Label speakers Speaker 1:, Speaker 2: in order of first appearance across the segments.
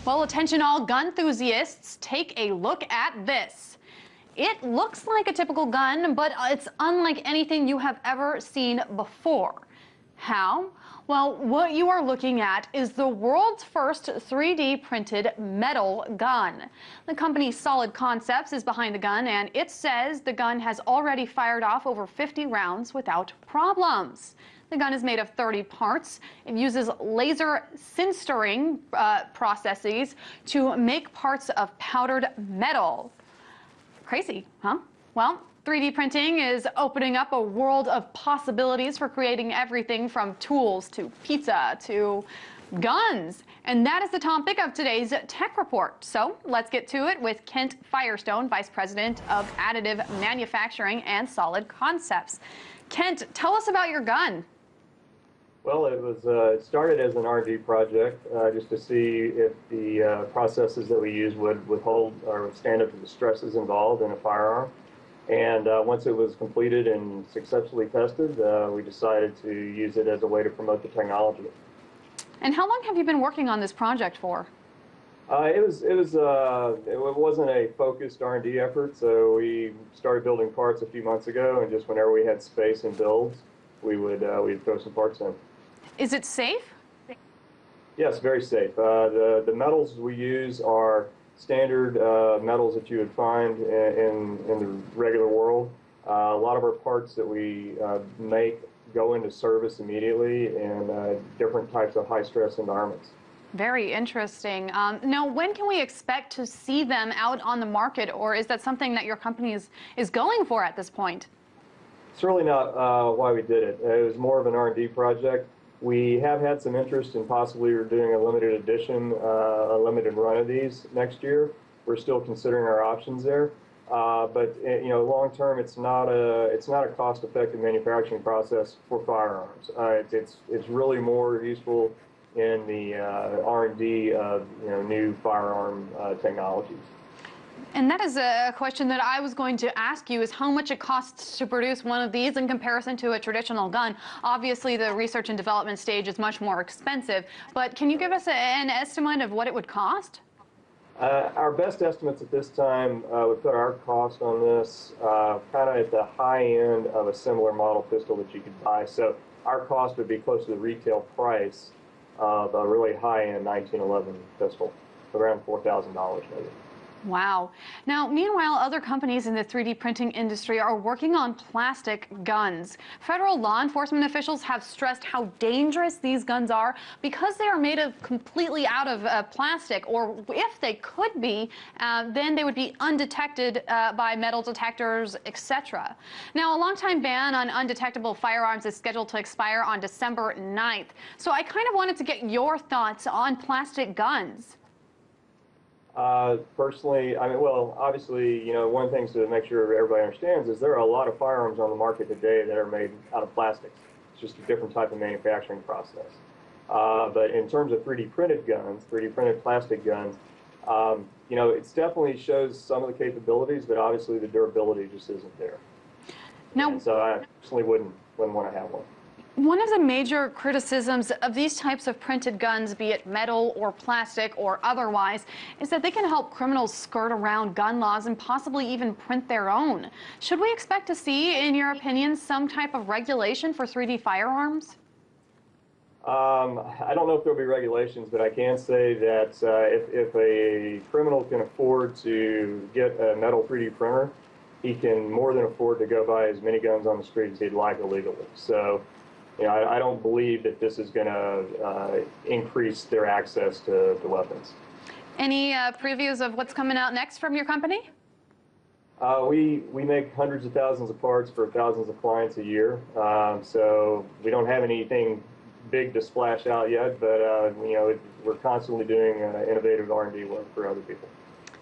Speaker 1: Well, attention all gun enthusiasts, take a look at this. It looks like a typical gun, but it's unlike anything you have ever seen before. How? Well, what you are looking at is the world's first 3D printed metal gun. The company Solid Concepts is behind the gun, and it says the gun has already fired off over 50 rounds without problems. The gun is made of 30 parts. It uses laser sintering processes to make parts of powdered metal. Crazy, huh? Well, 3D printing is opening up a world of possibilities for creating everything from tools to pizza to guns. And that is the topic of today's Tech Report. So let's get to it with Kent Firestone, Vice President of Additive Manufacturing and Solid Concepts. Kent, tell us about your gun.
Speaker 2: Well, it started as an R&D project just to see if the processes that we use would hold or stand up to the stresses involved in a firearm. And once it was completed and successfully tested, we decided to use it as a way to promote the technology.
Speaker 1: And how long have you been working on this project for?
Speaker 2: It wasn't a focused R&D effort, so we started building parts a few months ago, and just whenever we had space and builds, we'd throw some parts in.
Speaker 1: Is it safe?
Speaker 2: Yes, very safe. The metals we use are standard metals that you would find in the regular world. A lot of our parts that we make go into service immediately in different types of high-stress environments.
Speaker 1: Very interesting. Now, when can we expect to see them out on the market, or is that something that your company is going for at this point?
Speaker 2: It's really not why we did it. It was more of an R&D project. We have had some interest in possibly doing a limited edition, a limited run of these next year. We're still considering our options there, but you know, long term, it's not a cost-effective manufacturing process for firearms. It's really more useful in the R&D of new firearm technologies.
Speaker 1: And that is a question that I was going to ask you, is how much it costs to produce one of these in comparison to a traditional gun. Obviously, the research and development stage is much more expensive, but can you give us an estimate of what it would cost?
Speaker 2: Our best estimates at this time would put our cost on this kind of at the high end of a similar model pistol that you could buy. So our cost would be close to the retail price of a really high-end 1911 pistol, around $4,000 maybe.
Speaker 1: Wow. Now, meanwhile, other companies in the 3D printing industry are working on plastic guns. Federal law enforcement officials have stressed how dangerous these guns are because they are made of completely out of plastic, or if they could be, then they would be undetected by metal detectors, etc. Now, a longtime ban on undetectable firearms is scheduled to expire on December 9th. So I kind of wanted to get your thoughts on plastic guns.
Speaker 2: Personally, I mean, well, obviously, one thing to make sure everybody understands is there are a lot of firearms on the market today that are made out of plastics. It's just a different type of manufacturing process. But in terms of 3D printed guns, 3D printed plastic guns, it definitely shows some of the capabilities, but obviously the durability just isn't there.
Speaker 1: Now,
Speaker 2: and so I personally wouldn't want to have one.
Speaker 1: One of the major criticisms of these types of printed guns, be it metal or plastic or otherwise, is that they can help criminals skirt around gun laws and possibly even print their own. Should we expect to see, in your opinion, some type of regulation for 3D firearms?
Speaker 2: I don't know if there'll be regulations, but I can say that if a criminal can afford to get a metal 3D printer, he can more than afford to go buy as many guns on the street as he'd like illegally. So, I don't believe that this is going to increase their access to weapons.
Speaker 1: Any previews of what's coming out next from your company?
Speaker 2: We make hundreds of thousands of parts for thousands of clients a year. So we don't have anything big to splash out yet, but we're constantly doing innovative R&D work for other people.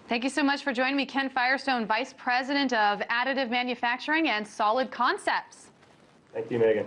Speaker 1: Thank you so much for joining me, Ken Firestone, Vice President of Additive Manufacturing and Solid Concepts.
Speaker 2: Thank you, Megan.